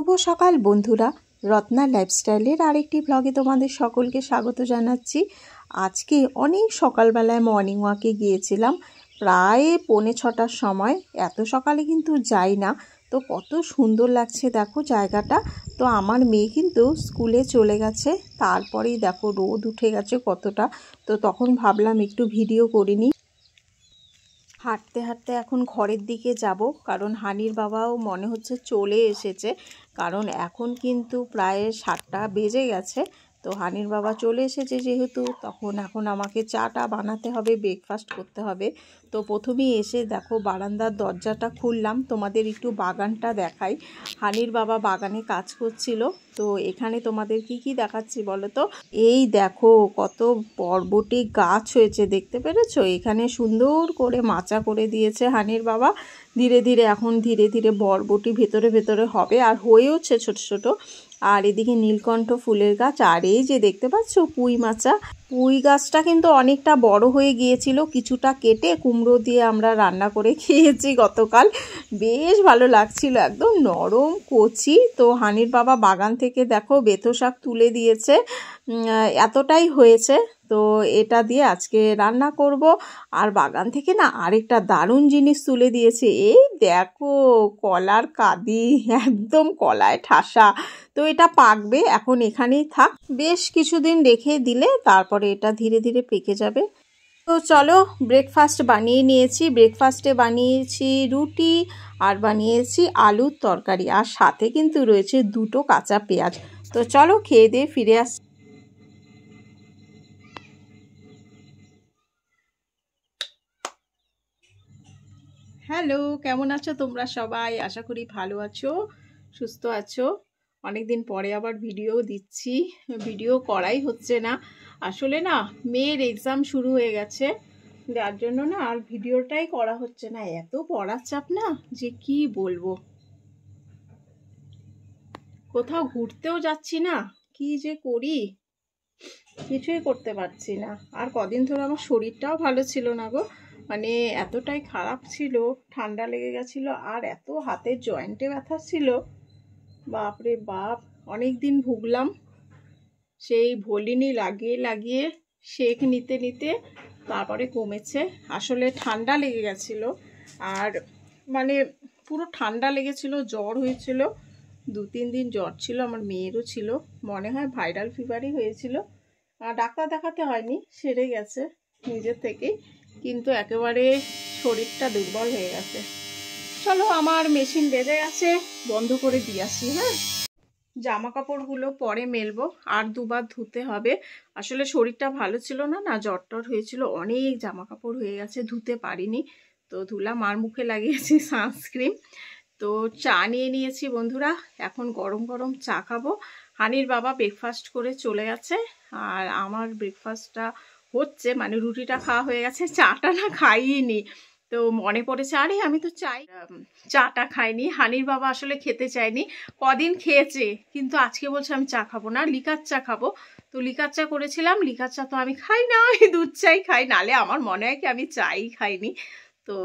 শুভ সকাল বন্ধুরা, রত্না লাইফস্টাইলের আরেকটি ব্লগে তোমাদের সকলকে স্বাগত জানাচ্ছি। আজকে অনেক সকালবেলায় মর্নিং ওয়াকে গিয়েছিলাম, প্রায় 5:45টার সময়। এত সকালে কিন্তু যাই না, তো কত সুন্দর লাগছে দেখো জায়গাটা। তো আমার মেয়ে কিন্তু স্কুলে চলে গেছে, তারপরেই দেখো রোদ উঠে গেছে কতটা। তো তখন ভাবলাম একটু ভিডিও করিনি। হাঁটতে হাঁটতে এখন ঘরের দিকে যাব, কারণ হানির বাবাও মনে হচ্ছে চলে এসেছে, কারণ এখন কিন্তু প্রায় 7টা বেজে গেছে। তো হানির বাবা চলে এসেছে যেহেতু, তখন এখন আমাকে চাটা বানাতে হবে, ব্রেকফাস্ট করতে হবে। তো প্রথমেই এসে দেখো বারান্দার দরজাটা খুললাম, তোমাদের একটু বাগানটা দেখাই। হানির বাবা বাগানে কাজ করছিল। তো এখানে তোমাদের কি দেখাচ্ছি বলো তো। এই দেখো কত বরবটি গাছ হয়েছে, দেখতে পেরেছো? এখানে সুন্দর করে মাচা করে দিয়েছে হানির বাবা। ধীরে ধীরে বরবটি ভেতরে ভেতরে হবে, আর হয়েওছে ছোট ছোট। আর এদিকে নীলকণ্ঠ ফুলের গাছ, আর এই যে দেখতে পাচ্ছ পুঁই মাচা। পুঁই গাছটা কিন্তু অনেকটা বড় হয়ে গিয়েছিল, কিছুটা কেটে কুমড়ো দিয়ে আমরা রান্না করে খেয়েছি গতকাল। বেশ ভালো লাগছিল, একদম নরম কচি। তো হানির বাবা বাগান থেকে দেখো বেথো শাক তুলে দিয়েছে, এতটাই হয়েছে। তো এটা দিয়ে আজকে রান্না করব। আর বাগান থেকে না আরেকটা দারুণ জিনিস তুলে দিয়েছে, এই দেখো কলার কাঁদি, একদম কলায় ঠাসা। তো এটা পাকবে, এখন এখানেই থাক, বেশ কিছুদিন রেখে দিলে তারপরে এটা ধীরে ধীরে পেকে যাবে। তো চলো ব্রেকফাস্ট বানিয়ে নিয়েছি। ব্রেকফাস্টে বানিয়েছি রুটি আর বানিয়েছি আলুর তরকারি, আর সাথে কিন্তু রয়েছে 2টো কাঁচা পেঁয়াজ। তো চলো খেয়ে দিয়ে ফিরে আসি। হ্যালো, কেমন আছো তোমরা সবাই? আশা করি ভালো আছো, সুস্থ আছো। অনেকদিন পরে আবার ভিডিও দিচ্ছি, ভিডিও করাই হচ্ছে না। আসলে না মেয়ের এক্সাম শুরু হয়ে গেছে, যার জন্য না আর ভিডিওটাই করা হচ্ছে না। এত পড়ার চাপ না যে কি বলবো, কোথাও ঘুরতেও যাচ্ছি না, কি যে করি কিছুই করতে পারছি না। আর কদিন ধরে আমার শরীরটাও ভালো ছিল না গো, মানে এতটাই খারাপ ছিল, ঠান্ডা লেগে গেছিলো, আর এত হাতের জয়েন্টে ব্যথা ছিল, বাপরে বাপ। অনেক দিন ভুগলাম, সেই ভলিনি লাগিয়ে লাগিয়ে শেক নিতে নিতে তারপরে কমেছে। আসলে ঠান্ডা লেগে গেছিলো, আর মানে পুরো ঠান্ডা লেগেছিল, জ্বর হয়েছিল, 2-3 দিন জ্বর ছিল, আমার মেয়েরও ছিল, মনে হয় ভাইরাল ফিভারই হয়েছিল। ডাক্তার দেখাতে হয়নি, সেরে গেছে নিজের থেকেই, কিন্তু একেবারে শরীরটা দুর্বল হয়ে গেছে। চলো আমার মেশিন বেজে গেছে, বন্ধ করে দিয়ে আসি। হ্যাঁ, জামা কাপড়গুলো পরে মেলবো, আর 2বার ধুতে হবে। আসলে শরীরটা ভালো ছিল না, জ্বর টর হয়েছিল, অনেক জামা কাপড় হয়ে গেছে, ধুতে পারিনি। তো ধুলাম, আর মুখে লাগিয়েছি সানস্ক্রিন। তো চা নিয়ে নিয়েছি বন্ধুরা, এখন গরম গরম চা খাবো। হানির বাবা ব্রেকফাস্ট করে চলে গেছে, আর আমার ব্রেকফাস্টটা হচ্ছে, মানে রুটিটা খাওয়া হয়ে গেছে, চাটা না খাইনি। তো মনে পড়েছে, আরে আমি তো চাটা খাইনি। হানির বাবা আসলে খেতে চায়নি, কদিন খেয়েছে, কিন্তু আজকে বলছে আমি চা খাবো না, লিকার চা খাবো। তো লিকার চা করেছিলাম, লিকার চা তো আমি খাই না, আমি দুধ চাই খাই, নালে আমার মনে হয় কি আমি চাই খাইনি। তো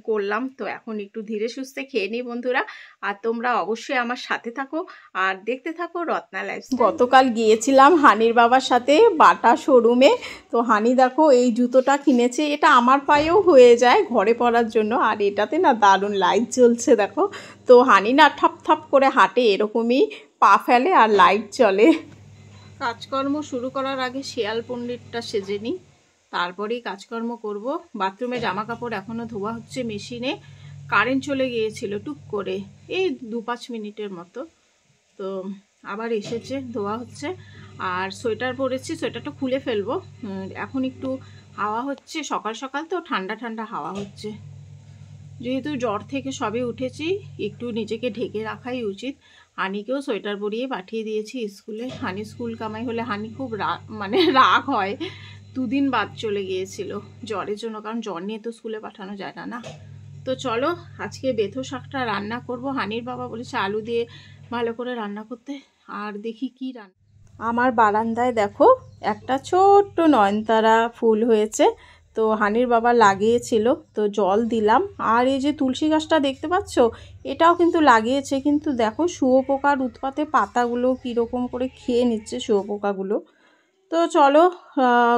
করলাম। তো এখন একটু ধীরে সুস্থে খেয়ে নিই বন্ধুরা, আর তোমরা অবশ্যই আমার সাথে থাকো আর দেখতে থাকো রত্না লাইফস্টাইল। গতকাল গিয়েছিলাম হানির বাবার সাথে বাটা শোরুমে। তো হানি দেখো এই জুতোটা কিনেছে, এটা আমার পায়েও হয়ে যায় ঘরে পরার জন্য, আর এটাতে না দারুণ লাইট জ্বলছে দেখো। তো হানি না ঠাপ ঠাপ করে হাঁটে, এরকমই পা ফেলে আর লাইট চলে। কাজকর্ম শুরু করার আগে শেয়াল পণ্ডিতটা সেজে নিই, তারপরেই কাজকর্ম করব। বাথরুমে জামা কাপড় এখনও ধোয়া হচ্ছে মেশিনে, কারেন্ট চলে গিয়েছিল টুক করে, এই 2-5 মিনিটের মতো। তো আবার এসেছে, ধোয়া হচ্ছে। আর সোয়েটার পরেছি, সোয়েটারটা খুলে ফেলবো। এখন একটু হাওয়া হচ্ছে, সকাল সকাল তো ঠান্ডা ঠান্ডা হাওয়া হচ্ছে। যেহেতু জ্বর থেকে সবে উঠেছি, একটু নিজেকে ঢেকে রাখাই উচিত। হানিকেও সোয়েটার পরিয়ে পাঠিয়ে দিয়েছি স্কুলে। হানি স্কুল কামাই হলে হানি খুব রাগ হয়। 2 দিন বাদ চলে গিয়েছিল জ্বরের জন্য, কারণ জ্বর নিয়ে তো স্কুলে পাঠানো যায় না। তো চলো আজকে বেথো শাকটা রান্না করব। হানির বাবা বলেছে আলু দিয়ে ভালো করে রান্না করতে, আর দেখি কি রান্না। আমার বারান্দায় দেখো একটা ছোট্ট নয়নতারা ফুল হয়েছে, তো হানির বাবা লাগিয়েছিল, তো জল দিলাম। আর এই যে তুলসী গাছটা দেখতে পাচ্ছ, এটাও কিন্তু লাগিয়েছে, কিন্তু দেখো শুয়োপোকার উৎপাতে পাতাগুলো কীরকম করে খেয়ে নিচ্ছে শুয়োপোকাগুলো। তো চলো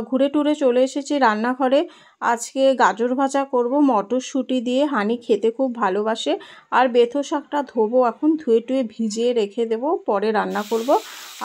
ঘুরে টুরে চলে এসেছি রান্নাঘরে। আজকে গাজর ভাজা করব মটরশুঁটি দিয়ে, হানি খেতে খুব ভালোবাসে। আর বেথো শাকটা ধোবো, এখন ধুয়ে টুয়ে ভিজিয়ে রেখে দেবো, পরে রান্না করব।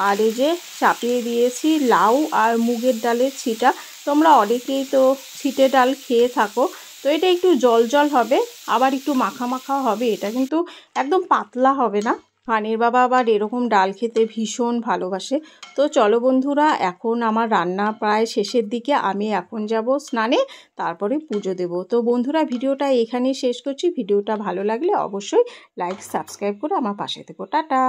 আর এই যে চাপিয়ে দিয়েছি লাউ আর মুগের ডালের ছিটা। তোমরা অনেকেই তো ছিটে ডাল খেয়ে থাকো, তো এটা একটু জল জল হবে, আবার একটু মাখা মাখা হবে, এটা কিন্তু একদম পাতলা হবে না। হানির বাবা আবার এরকম ডাল খেতে ভীষণ ভালোবাসে। তো চলো বন্ধুরা, এখন আমার রান্না প্রায় শেষের দিকে, আমি এখন যাব স্নানে, তারপরে পুজো দেব। তো বন্ধুরা, ভিডিওটা এখানেই শেষ করছি। ভিডিওটা ভালো লাগলে অবশ্যই লাইক সাবস্ক্রাইব করে আমার পাশে থেকো। টাটা।